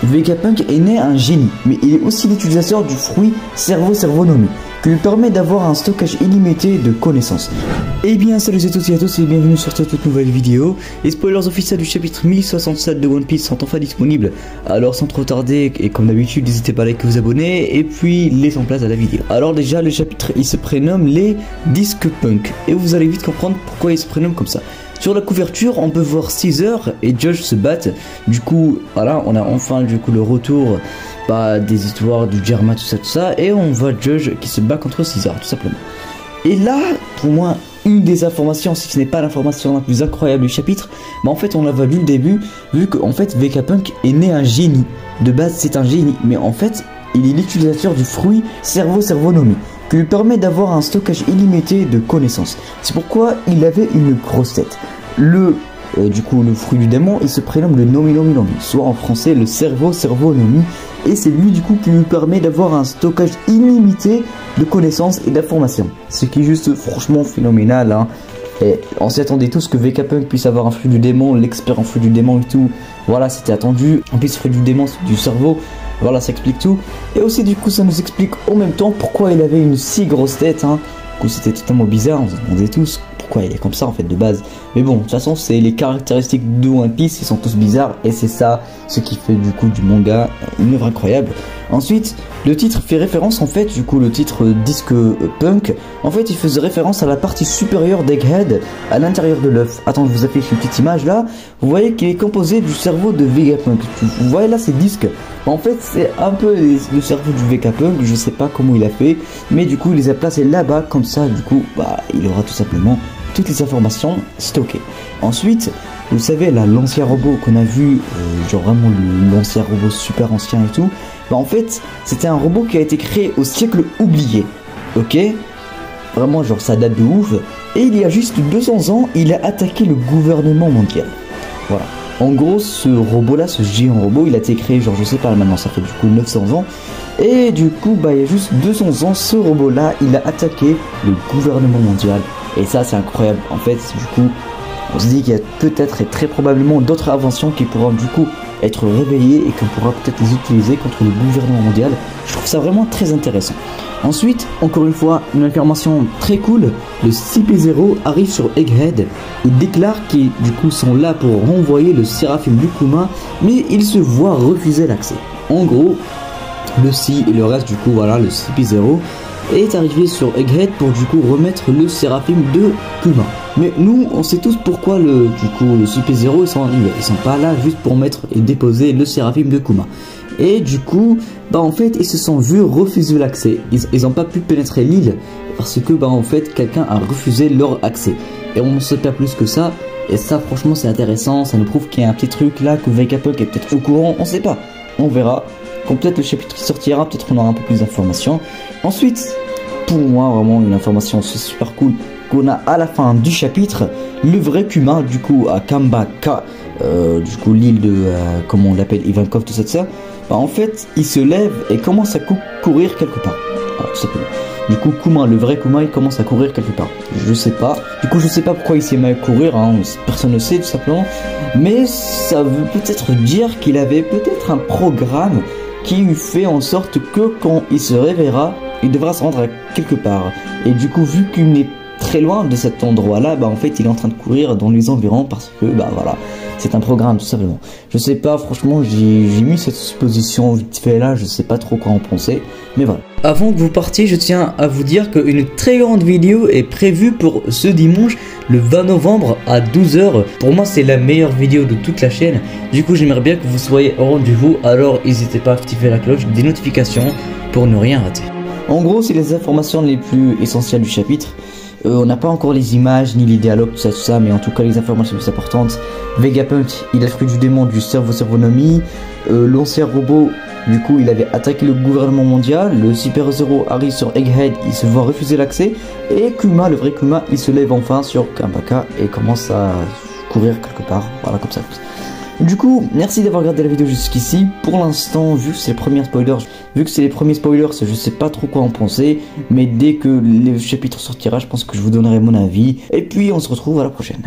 Vegapunk est né un génie, mais il est aussi l'utilisateur du fruit Cerveau-Cerveau-Nomi, qui lui permet d'avoir un stockage illimité de connaissances. Et bien salut à tous et à tous et bienvenue sur cette toute nouvelle vidéo. Les spoilers officiels du chapitre 1067 de One Piece sont enfin disponibles. Alors sans trop tarder, et comme d'habitude, n'hésitez pas à liker, vous abonner et puis laissons place à la vidéo. Alors déjà le chapitre il se prénomme les Disques Punk et vous allez vite comprendre pourquoi il se prénomme comme ça. Sur la couverture, on peut voir Caesar et Judge se battent. Du coup, voilà, on a enfin du coup le retour des histoires du Germa, tout ça, et on voit Judge qui se bat contre Caesar, tout simplement. Et là, pour moi, une des informations, si ce n'est pas l'information la plus incroyable du chapitre, en fait, on l'avait vu le début, vu qu'en fait, Vegapunk est né un génie. De base, c'est un génie, mais en fait, il est l'utilisateur du fruit Cerveau-Cerveau-Nomi, qui lui permet d'avoir un stockage illimité de connaissances. C'est pourquoi il avait une grosse tête. Du coup, le fruit du démon, il se prénomme le Nomi Nomi Nomi, soit en français le Cerveau-Cerveau-Nomi, et c'est lui du coup qui lui permet d'avoir un stockage illimité de connaissances et d'informations. Ce qui est juste franchement phénoménal, hein. Et on s'y attendait tous que Vegapunk puisse avoir un fruit du démon, l'expert en fruit du démon et tout. Voilà, c'était attendu. En plus, fruit du démon, c'est du cerveau. Voilà, ça explique tout. Et aussi, du coup, ça nous explique en même temps pourquoi il avait une si grosse tête, hein. Du coup, c'était totalement bizarre. On se demandait tous pourquoi il est comme ça, en fait, de base. Mais bon, de toute façon, c'est les caractéristiques de One Piece, ils sont tous bizarres. Et c'est ça, ce qui fait, du coup, du manga une œuvre incroyable. Ensuite, le titre fait référence, en fait, du coup, le titre Disque Punk, en fait, il faisait référence à la partie supérieure d'Egghead, à l'intérieur de l'œuf. Attends, je vous affiche une petite image là. Vous voyez qu'il est composé du cerveau de Vegapunk. Vous voyez là ces disques. En fait, c'est un peu le cerveau du Vegapunk. Je sais pas comment il a fait, mais du coup, il les a placés là-bas, comme ça, du coup, il aura tout simplement toutes les informations stockées. Ensuite, vous savez, là, l'ancien robot qu'on a vu, genre vraiment l'ancien robot super ancien et tout, en fait, c'était un robot qui a été créé au siècle oublié, ok? Vraiment, genre, ça date de ouf. Et il y a juste 200 ans, il a attaqué le gouvernement mondial. Voilà. En gros, ce robot-là, ce géant robot, il a été créé, genre, je sais pas, maintenant, ça fait du coup 900 ans. Et du coup, il y a juste 200 ans, ce robot-là, il a attaqué le gouvernement mondial. Et ça, c'est incroyable. En fait, du coup, on se dit qu'il y a peut-être et très probablement d'autres inventions qui pourront du coup être réveillées et qu'on pourra peut-être les utiliser contre le gouvernement mondial. Je trouve ça vraiment très intéressant. Ensuite, encore une fois, une information très cool, le CP0 arrive sur Egghead et déclare qu'ils du coup sont là pour renvoyer le Séraphim du Kuma, mais ils se voient refuser l'accès. En gros, le C et le reste du coup, voilà, le CP0 est arrivé sur Egghead pour du coup remettre le Séraphim de Kuma. Mais nous, on sait tous pourquoi le CP0 ils sont arrivés. Ils sont pas là juste pour mettre et déposer le Séraphim de Kuma. Et du coup, en fait, ils se sont vus refuser l'accès. Ils n'ont pas pu pénétrer l'île parce que en fait, quelqu'un a refusé leur accès. Et on ne sait pas plus que ça. Et ça, franchement, c'est intéressant. Ça nous prouve qu'il y a un petit truc là que Vegapunk est peut-être au courant. On sait pas. On verra. Quand peut-être le chapitre qui sortira, peut-être on aura un peu plus d'informations. Ensuite, pour moi, vraiment une information super cool qu'on a à la fin du chapitre, le vrai Kuma, du coup, à Kambaka, du coup, l'île de, comment on l'appelle, Ivankov, tout ça, en fait, il se lève et commence à courir quelque part. Alors, tout simplement. Du coup, Kuma, le vrai Kuma, il commence à courir quelque part. Je sais pas. Du coup, je sais pas pourquoi il s'est mis à courir, hein, personne ne sait, tout simplement. Mais ça veut peut-être dire qu'il avait peut-être un programme qui lui fait en sorte que quand il se réveillera, il devra se rendre à quelque part. Et du coup, vu qu'il est très loin de cet endroit-là, en fait, il est en train de courir dans les environs parce que, voilà, c'est un programme, tout simplement. Je sais pas, franchement, j'ai mis cette supposition vite fait là, je sais pas trop quoi en penser, mais voilà. Avant que vous partiez, je tiens à vous dire qu'une très grande vidéo est prévue pour ce dimanche, le 20 novembre à 12 h. Pour moi, c'est la meilleure vidéo de toute la chaîne. Du coup, j'aimerais bien que vous soyez au rendez-vous, alors n'hésitez pas à activer la cloche des notifications pour ne rien rater. En gros, c'est les informations les plus essentielles du chapitre. On n'a pas encore les images ni les dialogues, tout ça, mais en tout cas les informations les plus importantes. Vegapunk, il a le fruit du démon du Cerveau-Cerveau-Nomi. L'ancien robot, du coup, il avait attaqué le gouvernement mondial. Le Super Zero arrive sur Egghead, il se voit refuser l'accès. Et Kuma, le vrai Kuma, il se lève enfin sur Kambaka et commence à courir quelque part. Voilà, comme ça. Du coup, merci d'avoir regardé la vidéo jusqu'ici. Pour l'instant, vu que c'est les premiers spoilers, je sais pas trop quoi en penser. Mais dès que le chapitre sortira, je pense que je vous donnerai mon avis. Et puis, on se retrouve à la prochaine.